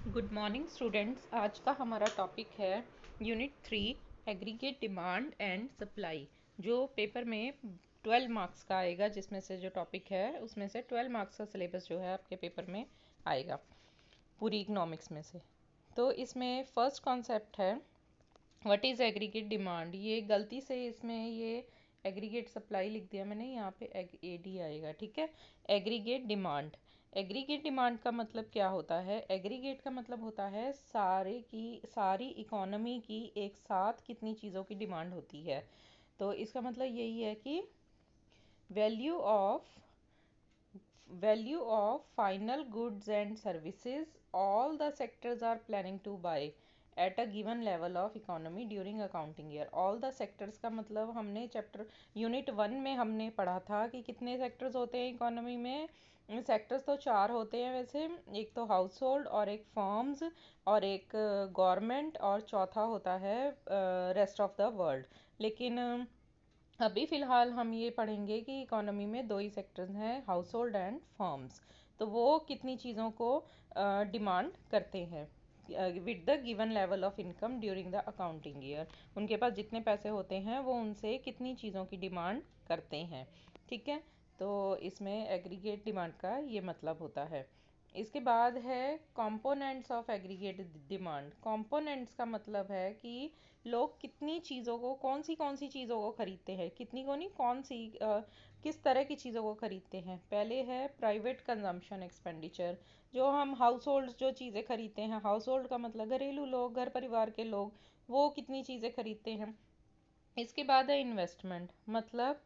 Good morning students. आज का हमारा टॉपिक है unit 3 aggregate demand and supply, जो पेपर में 12 मार्क्स का आएगा। जिसमें से जो टॉपिक है उसमें से 12 मार्क्स का सिलेबस जो है आपके पेपर में आएगा पूरी इकोनॉमिक्स में से। तो इसमें फर्स्ट कॉन्सेप्ट है व्हाट इज़ एग्रीगेट डिमांड। ये गलती से इसमें ये एग्रीगेट सप्लाई लिख दिया मैंने, यहाँ पे एडी आएगा, ठीक है। एग्रीगेट डिमांड, एग्रीगेट डिमांड का मतलब क्या होता है? एग्रीगेट का मतलब होता है सारी इकोनॉमी की एक साथ कितनी चीज़ों की डिमांड होती है। तो इसका मतलब यही है कि value of value of final goods and services all the sectors are planning to buy at a given level of economy during accounting year। all the sectors का मतलब हमने चैप्टर यूनिट 1 में हमने पढ़ा था कि कितने सेक्टर्स होते हैं इकोनॉमी में। सेक्टर्स तो 4 होते हैं वैसे, एक तो हाउस होल्ड और एक फर्म्स और एक गवर्नमेंट और चौथा होता है रेस्ट ऑफ द वर्ल्ड। लेकिन अभी फ़िलहाल हम ये पढ़ेंगे कि इकोनॉमी में दो ही सेक्टर्स हैं, हाउस होल्ड एंड फर्म्स। तो वो कितनी चीज़ों को डिमांड करते हैं with the given level of income during the accounting year. उनके पास जितने पैसे होते हैं वो उनसे कितनी चीज़ों की डिमांड करते हैं, ठीक है। तो इसमें एग्रीगेट डिमांड का ये मतलब होता है। इसके बाद है components of aggregate demand. Components का मतलब है कि लोग कितनी चीज़ों को कौन सी चीज़ों को खरीदते हैं, कितनी को नहीं, किस तरह की चीज़ों को खरीदते हैं। पहले है प्राइवेट कंजम्पशन एक्सपेंडिचर, जो हम हाउस होल्ड जो चीज़ें खरीदते हैं, हाउस होल्ड का मतलब घरेलू लोग, घर परिवार के लोग, वो कितनी चीज़ें खरीदते हैं। इसके बाद है इन्वेस्टमेंट, मतलब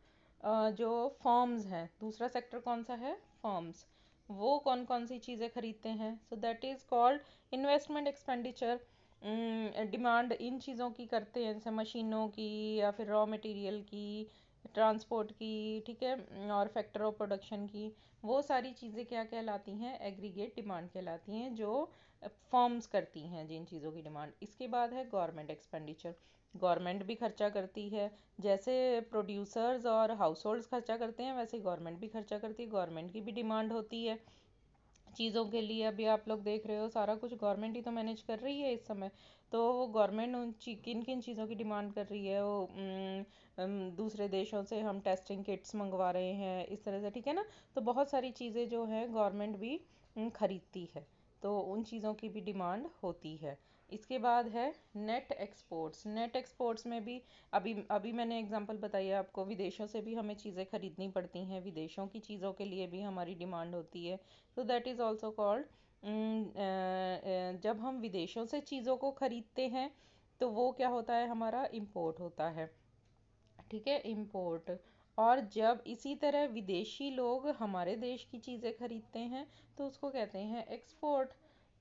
जो फर्म्स हैं, दूसरा सेक्टर कौन सा है, फर्म्स, वो कौन कौन सी चीज़ें खरीदते हैं। सो that is called investment expenditure. Demand in चीज़ों की करते हैं, जैसे मशीनों की या फिर रॉ मटेरियल की, ट्रांसपोर्ट की, ठीक है, और फैक्टर ऑफ प्रोडक्शन की। वो सारी चीज़ें क्या कहलाती हैं, एग्रीगेट डिमांड कहलाती हैं, जो फर्म्स करती हैं जिन चीज़ों की डिमांड। इसके बाद है गवर्नमेंट एक्सपेंडिचर। गवर्नमेंट भी खर्चा करती है, जैसे प्रोड्यूसर्स और हाउस होल्ड्स खर्चा करते हैं वैसे गवर्नमेंट भी खर्चा करती है। गवर्नमेंट की भी डिमांड होती है चीज़ों के लिए। अभी आप लोग देख रहे हो सारा कुछ गवर्नमेंट ही तो मैनेज कर रही है इस समय। तो वो गवर्नमेंट उन किन किन चीज़ों की डिमांड कर रही है, वो दूसरे देशों से हम टेस्टिंग किट्स मंगवा रहे हैं इस तरह से, ठीक है ना। तो बहुत सारी चीज़ें जो हैं गवर्नमेंट भी खरीदती है, तो उन चीज़ों की भी डिमांड होती है। इसके बाद है नेट एक्सपोर्ट्स। नेट एक्सपोर्ट्स में भी अभी अभी मैंने एग्जांपल बताई है आपको, विदेशों से भी हमें चीज़ें खरीदनी पड़ती हैं, विदेशों की चीज़ों के लिए भी हमारी डिमांड होती है। तो दैट इज़ ऑल्सो कॉल्ड, जब हम विदेशों से चीज़ों को खरीदते हैं तो वो क्या होता है, हमारा इम्पोर्ट होता है, ठीक है, इम्पोर्ट। और जब इसी तरह विदेशी लोग हमारे देश की चीज़ें खरीदते हैं तो उसको कहते हैं एक्सपोर्ट।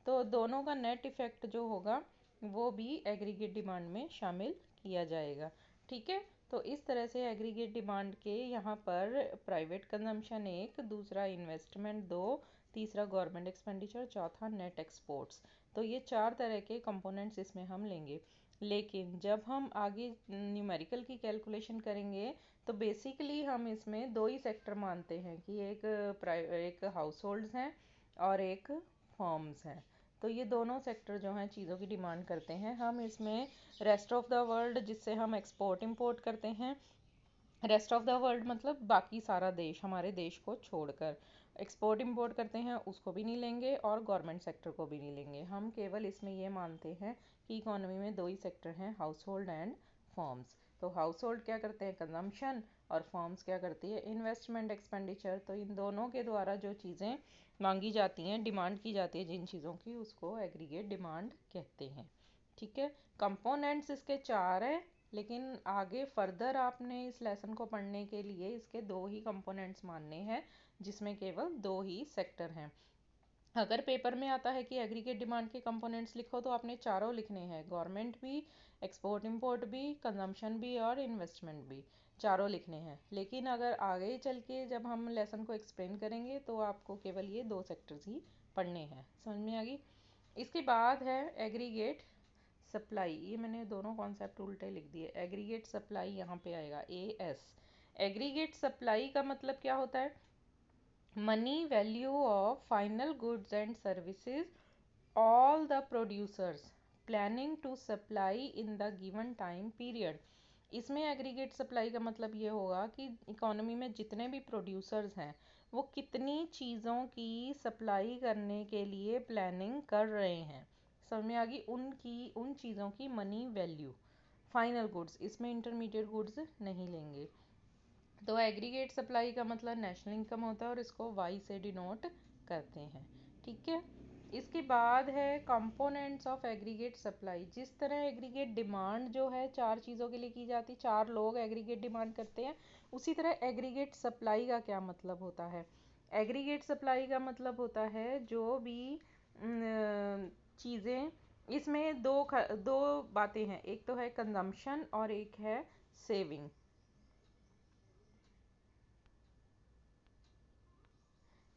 तो दोनों का नेट इफ़ेक्ट जो होगा वो भी एग्रीगेट डिमांड में शामिल किया जाएगा, ठीक है। तो इस तरह से एग्रीगेट डिमांड के यहाँ पर प्राइवेट कंजम्पशन एक, दूसरा इन्वेस्टमेंट दो, तीसरा गवर्नमेंट एक्सपेंडिचर, चौथा नेट एक्सपोर्ट्स। तो ये 4 तरह के कंपोनेंट्स इसमें हम लेंगे। लेकिन जब हम आगे न्यूमेरिकल की कैलकुलेशन करेंगे तो बेसिकली हम इसमें दो ही सेक्टर मानते हैं कि एक हाउस होल्ड्स हैं और एक फर्म्स हैं। तो ये दोनों सेक्टर जो हैं चीज़ों की डिमांड करते हैं। हम इसमें रेस्ट ऑफ द वर्ल्ड, जिससे हम एक्सपोर्ट इंपोर्ट करते हैं, रेस्ट ऑफ द वर्ल्ड मतलब बाकी सारा देश, हमारे देश को छोड़कर एक्सपोर्ट इंपोर्ट करते हैं, उसको भी नहीं लेंगे और गवर्नमेंट सेक्टर को भी नहीं लेंगे। हम केवल इसमें ये मानते हैं कि इकोनॉमी में दो ही सेक्टर हैं, हाउस होल्ड एंड फर्म्स। तो हाउस होल्ड क्या करते हैं, कंजम्पशन, और फर्म्स क्या करती है, इन्वेस्टमेंट एक्सपेंडिचर। तो इन दोनों के द्वारा जो चीज़ें मांगी जाती हैं, डिमांड की जाती है जिन चीज़ों की, उसको एग्रीगेट डिमांड कहते हैं, ठीक है। कंपोनेंट्स इसके 4 हैं, लेकिन आगे फर्दर आपने इस लेसन को पढ़ने के लिए इसके दो ही कंपोनेंट्स मानने हैं, जिसमें केवल दो ही सेक्टर हैं। अगर पेपर में आता है कि एग्रीगेट डिमांड के कंपोनेंट्स लिखो तो आपने चारों लिखने हैं, गवर्नमेंट भी, एक्सपोर्ट इंपोर्ट भी, कंजम्पशन भी और इन्वेस्टमेंट भी, चारों लिखने हैं। लेकिन अगर आगे चल के जब हम लेसन को एक्सप्लेन करेंगे तो आपको केवल ये दो सेक्टर्स ही पढ़ने हैं। समझ में आ गई। इसके बाद है एग्रीगेट सप्लाई। ये मैंने दोनों कॉन्सेप्ट उल्टे लिख दिए, एग्रीगेट सप्लाई यहाँ पे आएगा एस। एग्रीगेट सप्लाई का मतलब क्या होता है, money value of final goods and services all the producers planning to supply in the given time period। इसमें एग्रीगेट सप्लाई का मतलब ये होगा कि इकोनॉमी में जितने भी प्रोड्यूसर्स हैं वो कितनी चीज़ों की सप्लाई करने के लिए प्लानिंग कर रहे हैं। समझ में आ गई? उन चीज़ों की मनी वैल्यू, फाइनल गुड्स, इसमें इंटरमीडिएट गुड्स नहीं लेंगे। तो एग्रीगेट सप्लाई का मतलब नेशनल इनकम होता है और इसको वाई से डिनोट करते हैं। ठीक है, इसके बाद है कंपोनेंट्स ऑफ एग्रीगेट सप्लाई। जिस तरह एग्रीगेट डिमांड जो है 4 चीज़ों के लिए की जाती, 4 लोग एग्रीगेट डिमांड करते हैं, उसी तरह एग्रीगेट सप्लाई का क्या मतलब होता है? एग्रीगेट सप्लाई का मतलब होता है जो भी चीज़ें, इसमें दो बातें हैं, एक तो है कंजम्पशन और एक है सेविंग।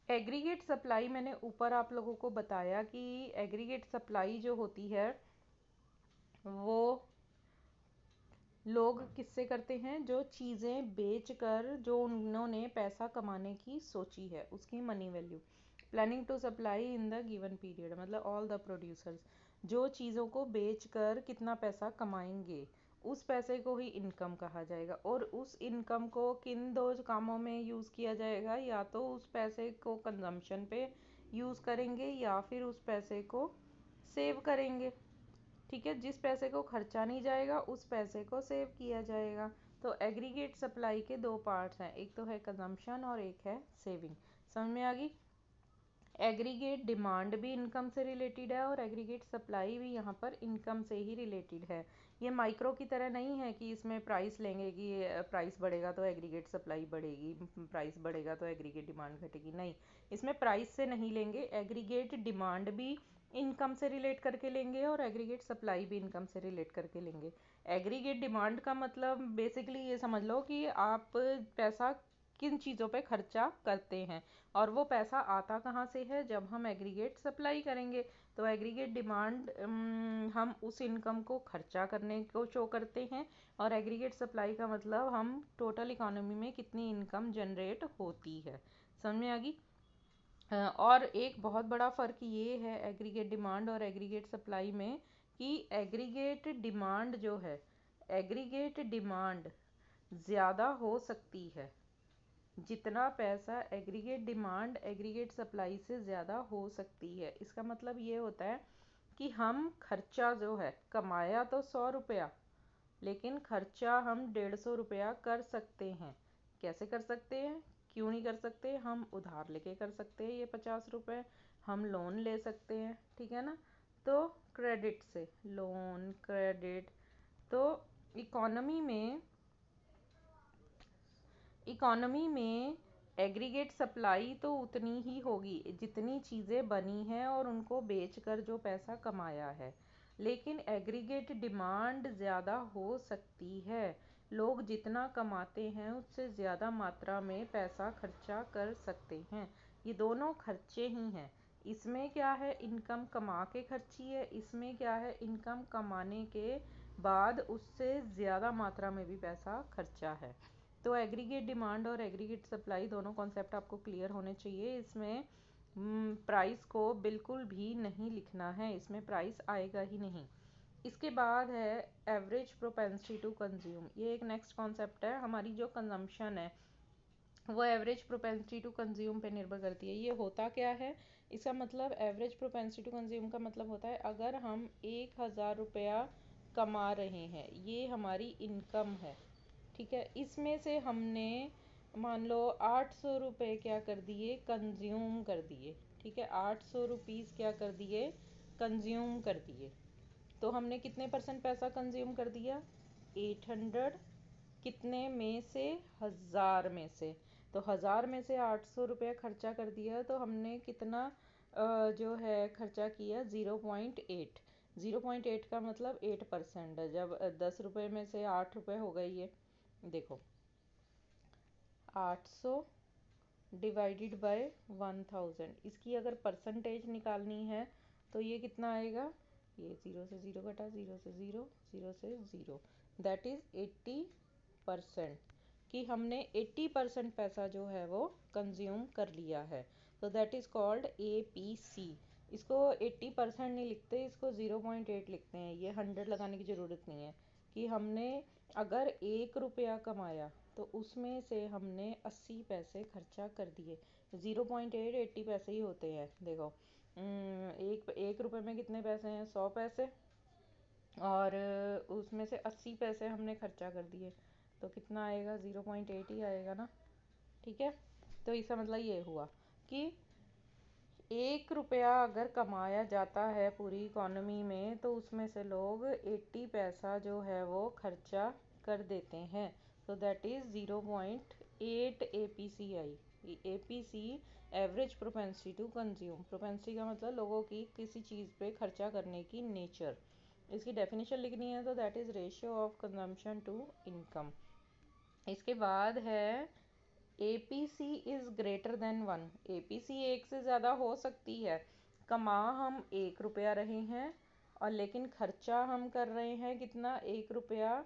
एग्रीगेट सप्लाई मैंने ऊपर आप लोगों को बताया कि एग्रीगेट सप्लाई जो होती है वो लोग किससे करते हैं? जो चीज़ें बेचकर जो उन्होंने पैसा कमाने की सोची है उसकी money value. Planning to supply in the given period मतलब ऑल द प्रोड्यूसर्स जो चीज़ों को बेचकर कितना पैसा कमाएंगे उस पैसे को ही इनकम कहा जाएगा। और उस इनकम को किन दो कामों में यूज़ किया जाएगा? या तो उस पैसे को कंजम्पशन पे यूज़ करेंगे या फिर उस पैसे को सेव करेंगे। ठीक है, जिस पैसे को खर्चा नहीं जाएगा उस पैसे को सेव किया जाएगा। तो एग्रीगेट सप्लाई के दो पार्ट्स हैं, एक तो है कंजम्पशन और एक है सेविंग। समझ में आ गई? एग्रीगेट डिमांड भी इनकम से रिलेटेड है और एग्रीगेट सप्लाई भी यहाँ पर इनकम से ही रिलेटेड है। ये माइक्रो की तरह नहीं है कि इसमें प्राइस लेंगे कि प्राइस बढ़ेगा तो एग्रीगेट सप्लाई बढ़ेगी, प्राइस बढ़ेगा तो एग्रीगेट डिमांड घटेगी। नहीं, इसमें प्राइस से नहीं लेंगे, एग्रीगेट डिमांड भी इनकम से रिलेट करके लेंगे और एग्रीगेट सप्लाई भी इनकम से रिलेट करके लेंगे। एग्रीगेट डिमांड का मतलब बेसिकली ये समझ लो कि आप पैसा किन चीज़ों पे खर्चा करते हैं और वो पैसा आता कहाँ से है? जब हम एग्रीगेट सप्लाई करेंगे। तो एग्रीगेट डिमांड हम उस इनकम को खर्चा करने को शो करते हैं और एग्रीगेट सप्लाई का मतलब हम टोटल इकोनॉमी में कितनी इनकम जनरेट होती है। समझ में आ गई? और एक बहुत बड़ा फ़र्क ये है एग्रीगेट डिमांड और एग्रीगेट सप्लाई में कि एग्रीगेट डिमांड जो है, एग्रीगेट डिमांड ज़्यादा हो सकती है। जितना पैसा एग्रीगेट डिमांड एग्रीगेट सप्लाई से ज़्यादा हो सकती है। इसका मतलब ये होता है कि हम खर्चा जो है कमाया तो 100 रुपया, लेकिन खर्चा हम 150 रुपया कर सकते हैं। कैसे कर सकते हैं? क्यों नहीं कर सकते? हम उधार लेके कर सकते हैं ये 50 रुपये, हम लोन ले सकते हैं। ठीक है ना? तो क्रेडिट से लोन, क्रेडिट। तो इकोनॉमी में इकोनॉमी में एग्रीगेट सप्लाई तो उतनी ही होगी जितनी चीज़ें बनी हैं और उनको बेचकर जो पैसा कमाया है, लेकिन एग्रीगेट डिमांड ज़्यादा हो सकती है। लोग जितना कमाते हैं उससे ज़्यादा मात्रा में पैसा खर्चा कर सकते हैं। ये दोनों खर्चे ही हैं। इसमें क्या है? इनकम कमा के खर्ची है, इसमें क्या है? इनकम कमाने के बाद उससे ज़्यादा मात्रा में भी पैसा खर्चा है। तो एग्रीगेट डिमांड और एग्रीगेट सप्लाई दोनों कॉन्सेप्ट आपको क्लियर होने चाहिए। इसमें प्राइस को बिल्कुल भी नहीं लिखना है, इसमें प्राइस आएगा ही नहीं। इसके बाद है एवरेज प्रोपेंसिटी टू कंज्यूम। ये एक नेक्स्ट कॉन्सेप्ट है। हमारी जो कंजम्पशन है वो एवरेज प्रोपेंसिटी टू कंज्यूम पे निर्भर करती है। ये होता क्या है? इसका मतलब एवरेज प्रोपेंसिटी टू कंज्यूम का मतलब होता है अगर हम 1000 रुपया कमा रहे हैं, ये हमारी इनकम है। ठीक है, इसमें से हमने मान लो 800 रुपये क्या कर दिए? कंज्यूम कर दिए। ठीक है, 800 रुपीज़ क्या कर दिए? कंज्यूम कर दिए। तो हमने कितने परसेंट पैसा कंज्यूम कर दिया? 800। कितने में से? 1000 में से। तो 1000 में से 800 रुपया खर्चा कर दिया तो हमने कितना जो है खर्चा किया? 0.8। 0.8 का मतलब 8%। जब 10 रुपये में से 8 रुपये हो गए, ये देखो 800 डिवाइडेड बाय 1000, इसकी अगर परसेंटेज निकालनी है तो ये कितना आएगा? ये 0 से 0 घटा, 0 से 0, 0 से 0, दैट इज़ 80%। कि हमने 80% पैसा जो है वो कंज्यूम कर लिया है। तो दैट इज़ कॉल्ड APC। इसको 80% नहीं लिखते, इसको 0.8 लिखते हैं। ये 100 लगाने की ज़रूरत नहीं है कि हमने अगर 1 रुपया कमाया तो उसमें से हमने 80 पैसे खर्चा कर दिए। 0.8 80 पैसे ही होते हैं। देखो, एक रुपये में कितने पैसे हैं? 100 पैसे, और उसमें से 80 पैसे हमने खर्चा कर दिए, तो कितना आएगा? 0.8 ही आएगा ना। ठीक है, तो इसका मतलब ये हुआ कि 1 रुपया अगर कमाया जाता है पूरी इकोनॉमी में, तो उसमें से लोग 80 पैसा जो है वो खर्चा कर देते हैं। तो that is 0.8 APCI। APC average propensity to consume. Propensity का मतलब लोगों की किसी चीज़ पे खर्चा करने की नेचर। इसकी डेफिनेशन लिखनी है, तो that is ratio of consumption to income. इसके बाद है APC is greater than 1। APC एक से ज़्यादा हो सकती है। कमा हम 1 रुपया रहे हैं और लेकिन खर्चा हम कर रहे हैं कितना? 1 रुपया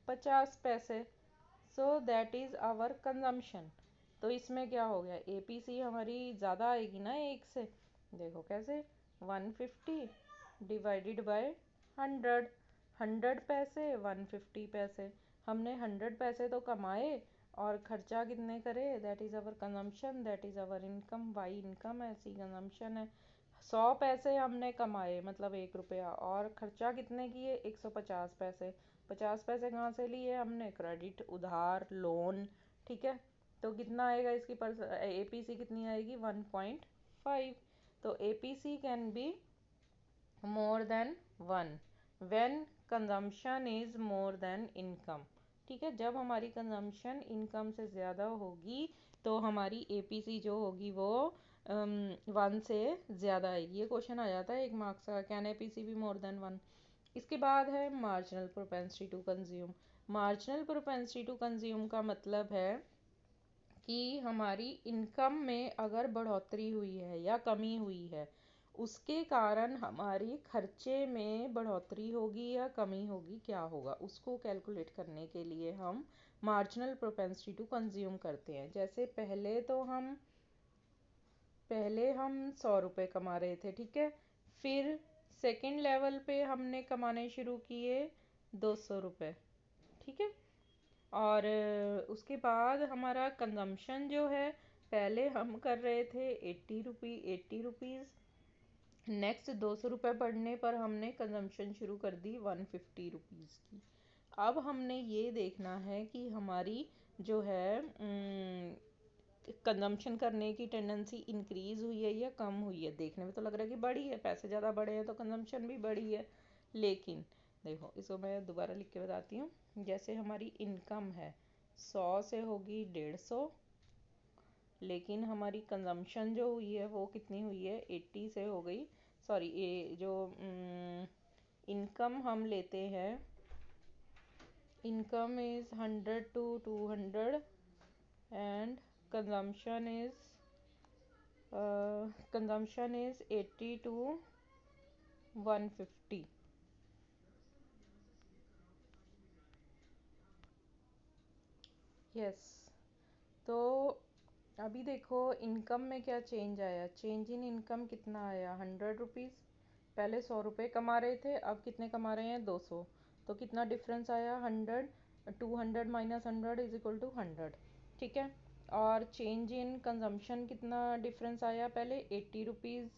50 पैसे। So that is our consumption. तो इसमें क्या हो गया? APC हमारी ज़्यादा आएगी ना एक से। देखो कैसे, 150 डिवाइडेड बाय 100। 100 पैसे 150 पैसे। हमने 100 पैसे तो कमाए और खर्चा कितने करे? That is our consumption, that is our income. By income ऐसी कंजम्पशन है। 100 पैसे हमने कमाए मतलब 1 रुपया, और खर्चा कितने किए? 150 पैसे। 50 पैसे कहाँ से लिए हमने? क्रेडिट, उधार, लोन। ठीक है, तो कितना आएगा इसकी APC कितनी आएगी? 1.5। तो APC can B more than 1 when consumption is more than income। ठीक है, जब हमारी कंजम्पशन इनकम से ज़्यादा होगी तो हमारी APC जो होगी वो 1 से ज़्यादा आएगी। ये क्वेश्चन आ जाता है 1 मार्क्स का, कैन APC भी मोर देन 1। इसके बाद है marginal propensity to consume. Marginal propensity to consume का मतलब है कि हमारी इनकम में अगर बढ़ोतरी हुई है या कमी हुई है, उसके कारण हमारी खर्चे में बढ़ोतरी होगी या कमी होगी, क्या होगा, उसको कैलकुलेट करने के लिए हम मार्जिनल प्रोपेंसिटी टू कंज्यूम करते हैं। जैसे पहले हम 100 रुपये कमा रहे थे, ठीक है, फिर सेकंड लेवल पे हमने कमाने शुरू किए 200 रुपये। ठीक है, और उसके बाद हमारा कंजम्पशन जो है, पहले हम कर रहे थे 80 रुपीज़। नेक्स्ट 200 रुपये बढ़ने पर हमने कंजम्पशन शुरू कर दी 150 रुपीज़ की। अब हमने ये देखना है कि हमारी जो है कंजम्पशन करने की टेंडेंसी इंक्रीज़ हुई है या कम हुई है। देखने में तो लग रहा है कि बढ़ी है, पैसे ज़्यादा बढ़े हैं तो कंजम्पशन भी बढ़ी है, लेकिन देखो इसको मैं दोबारा लिख के बताती हूँ। जैसे हमारी इनकम है 100 से होगी 150, लेकिन हमारी कंजम्पशन जो हुई है वो कितनी हुई है? 80 से हो गई। सॉरी, ये जो इनकम हम लेते हैं, income is 100 to 200 and consumption is 80 to 150। Yes, तो अभी देखो इनकम में क्या चेंज आया। चेंज इन इनकम कितना आया? 100 रुपीज़। पहले 100 रुपये कमा रहे थे, अब कितने कमा रहे हैं? 200। तो कितना डिफरेंस आया? 100। 200 माइनस 100 इज इक्वल टू 100। ठीक है, और चेंज इन कंजम्पशन कितना डिफरेंस आया? पहले 80 रुपीज़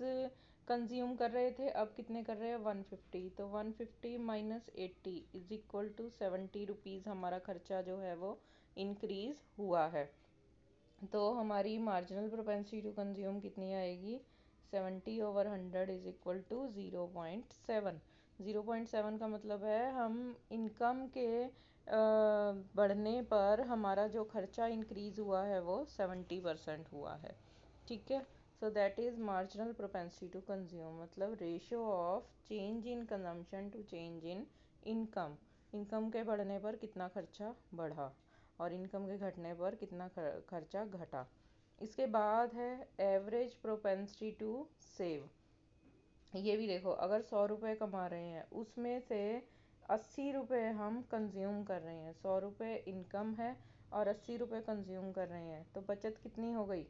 कंज्यूम कर रहे थे, अब कितने कर रहे हैं? 150। तो 150 minus 80 is equal to 70 rupees हमारा खर्चा जो है वो इंक्रीज़ हुआ है। तो हमारी मार्जिनल प्रोपेंसिटी टू कंज्यूम कितनी आएगी? 70/100 इज इक्वल टू 0.7। 0.7 का मतलब है हम इनकम के बढ़ने पर हमारा जो खर्चा इंक्रीज़ हुआ है वो 70% हुआ है। ठीक है, so that is marginal propensity to consume, मतलब ratio of change in consumption to change in income. Income के बढ़ने पर कितना खर्चा बढ़ा और इनकम के घटने पर कितना खर्चा घटा। इसके बाद है एवरेज प्रोपेंसिटी टू सेव। ये भी देखो, अगर 100 रुपये कमा रहे हैं उसमें से 80 रुपये हम कंज्यूम कर रहे हैं, 100 रुपये इनकम है और 80 रुपये कंज्यूम कर रहे हैं, तो बचत कितनी हो गई?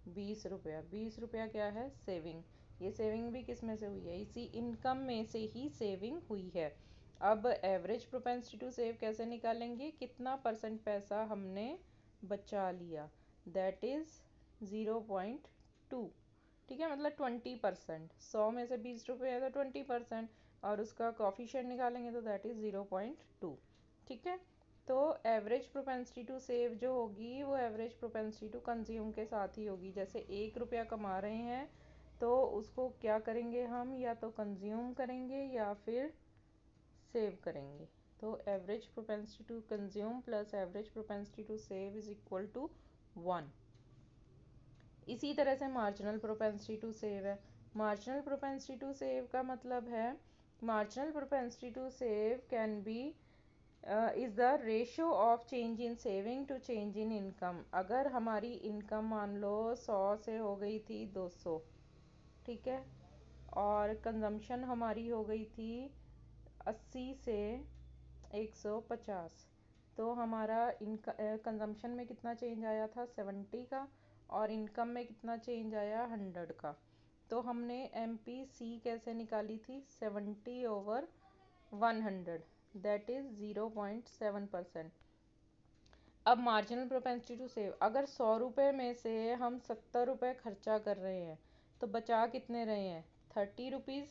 20 रुपया। 20 रुपया क्या है? सेविंग। ये सेविंग भी किस में से हुई है, इसी इनकम में से ही सेविंग हुई है। अब एवरेज प्रोपेंसिटी टू सेव कैसे निकालेंगे, कितना परसेंट पैसा हमने बचा लिया, दैट इज 0.2। ठीक है, मतलब 20%। 100 में से 20 रुपये है तो 20%, और उसका कॉफिशिएंट निकालेंगे तो दैट इज 0.2। ठीक है, तो एवरेज प्रोपेंसिटी टू सेव जो होगी वो एवरेज प्रोपेंसिटी टू कंज्यूम के साथ ही होगी। जैसे 1 रुपया कमा रहे हैं तो उसको क्या करेंगे हम, या तो कंज्यूम करेंगे या फिर सेव करेंगे। तो average propensity to consume plus average propensity to save is equal to 1। इसी तरह से मार्जिनल प्रोपेंसिटी टू सेव है। मार्जिनल प्रोपेंसिटी टू सेव का मतलब है, marginal propensity to save can be is the ratio of change in saving to change in income. अगर हमारी income मान लो 100 से हो गई थी 200, ठीक है, और कंजम्पशन हमारी हो गई थी 80 से 150, तो हमारा कंजम्पशन में कितना चेंज आया था 70 का, और इनकम में कितना चेंज आया 100 का। तो हमने MPC कैसे निकाली थी, 70/100, दैट इज 0.7%। अब मार्जिनल प्रोपेंसिटी टू सेव, अगर 100 रुपये में से हम 70 रुपये खर्चा कर रहे हैं तो बचा कितने रहे हैं 30 रुपीज़।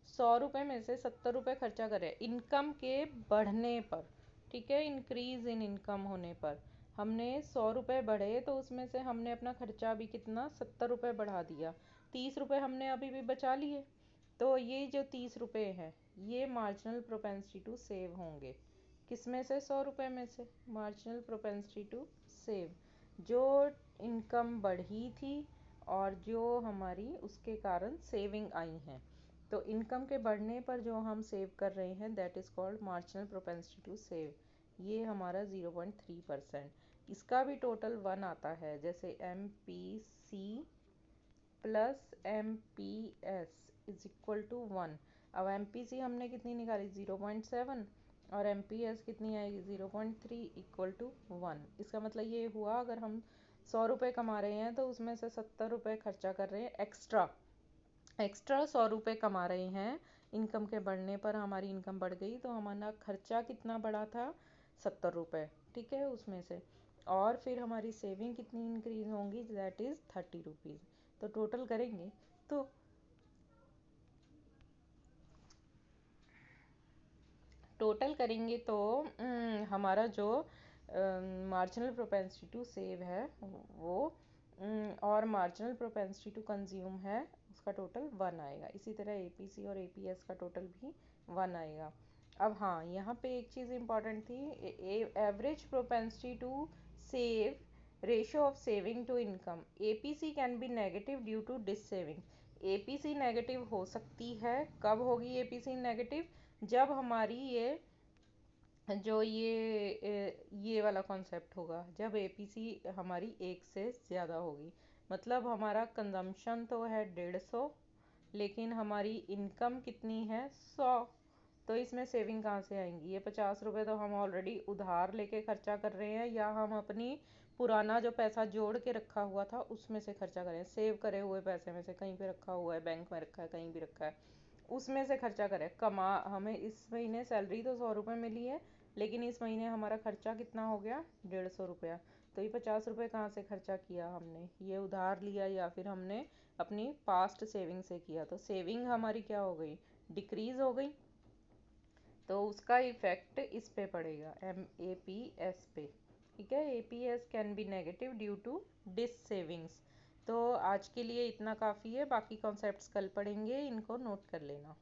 100 रुपये में से 70 रुपये खर्चा कर रहे हैं इनकम के बढ़ने पर, ठीक है, इंक्रीज इन इनकम होने पर। हमने 100 रुपये बढ़े तो उसमें से हमने अपना खर्चा भी कितना 70 रुपये बढ़ा दिया, 30 रुपये हमने अभी भी बचा लिए। तो ये जो 30 रुपये हैं ये मार्जिनल प्रोपेंसिटी टू सेव होंगे, किसमें से 100 रुपये में से, मार्जिनल प्रोपेंसिटी टू सेव, जो इनकम बढ़ी थी और जो हमारी उसके कारण सेविंग आई हैं। तो इनकम के बढ़ने पर जो हम सेव कर रहे हैं that is called marginal propensity to save, ये हमारा 0.3%। इसका भी टोटल 1 आता है, जैसे MPC plus MPS is equal to 1। अब MPC हमने कितनी निकाली 0.7, और MPS कितनी आएगी 0.3 इक्वल टू 1। इसका मतलब ये हुआ अगर हम 100 रुपये कमा रहे हैं तो उसमें से 70 रुपये खर्चा कर रहे हैं एक्स्ट्रा, 100 रुपये कमा रहे हैं, इनकम के बढ़ने पर हमारी इनकम बढ़ गई तो हमारा खर्चा कितना बढ़ा था 70 रुपये, ठीक है, उसमें से। और फिर हमारी सेविंग कितनी इंक्रीज होंगी, दैट इज़ 30 रुपीज़। तो टोटल करेंगे तो हमारा जो मार्जिनल प्रोपेंसिटी टू सेव है वो और मार्जिनल प्रोपेंसिटी टू कंज्यूम है उसका टोटल 1 आएगा। इसी तरह APC और APS का टोटल भी 1 आएगा। अब हाँ, यहाँ पे एक चीज़ इम्पॉर्टेंट थी, average propensity to save ratio of saving to income. APC can be negative due to dissaving. APC negative हो सकती है, कब होगी APC नेगेटिव, जब हमारी ये वाला कॉन्सेप्ट होगा, जब APC हमारी 1 से ज़्यादा होगी। मतलब हमारा कंजम्पशन तो है 150, लेकिन हमारी इनकम कितनी है 100, तो इसमें सेविंग कहाँ से आएंगी, ये 50 रुपये तो हम ऑलरेडी उधार लेके खर्चा कर रहे हैं, या हम अपनी पुराना जो पैसा जोड़ के रखा हुआ था उसमें से खर्चा करें, सेव करे हुए पैसे में से कहीं पे रखा हुआ है, बैंक में रखा है, कहीं भी रखा है, उसमें से खर्चा करें। हमें इस महीने सैलरी तो 100 रुपये मिली है, लेकिन इस महीने हमारा खर्चा कितना हो गया 150 रुपया। तो ये 50 रुपये कहाँ से खर्चा किया हमने, ये उधार लिया या फिर हमने अपनी पास्ट सेविंग से किया, तो सेविंग हमारी क्या हो गई, डिक्रीज हो गई। तो उसका इफेक्ट इस पे पड़ेगा MAPS पे, ठीक है। APS can be negative due to dissavings. तो आज के लिए इतना काफ़ी है, बाकी कॉन्सेप्ट्स कल पढ़ेंगे, इनको नोट कर लेना।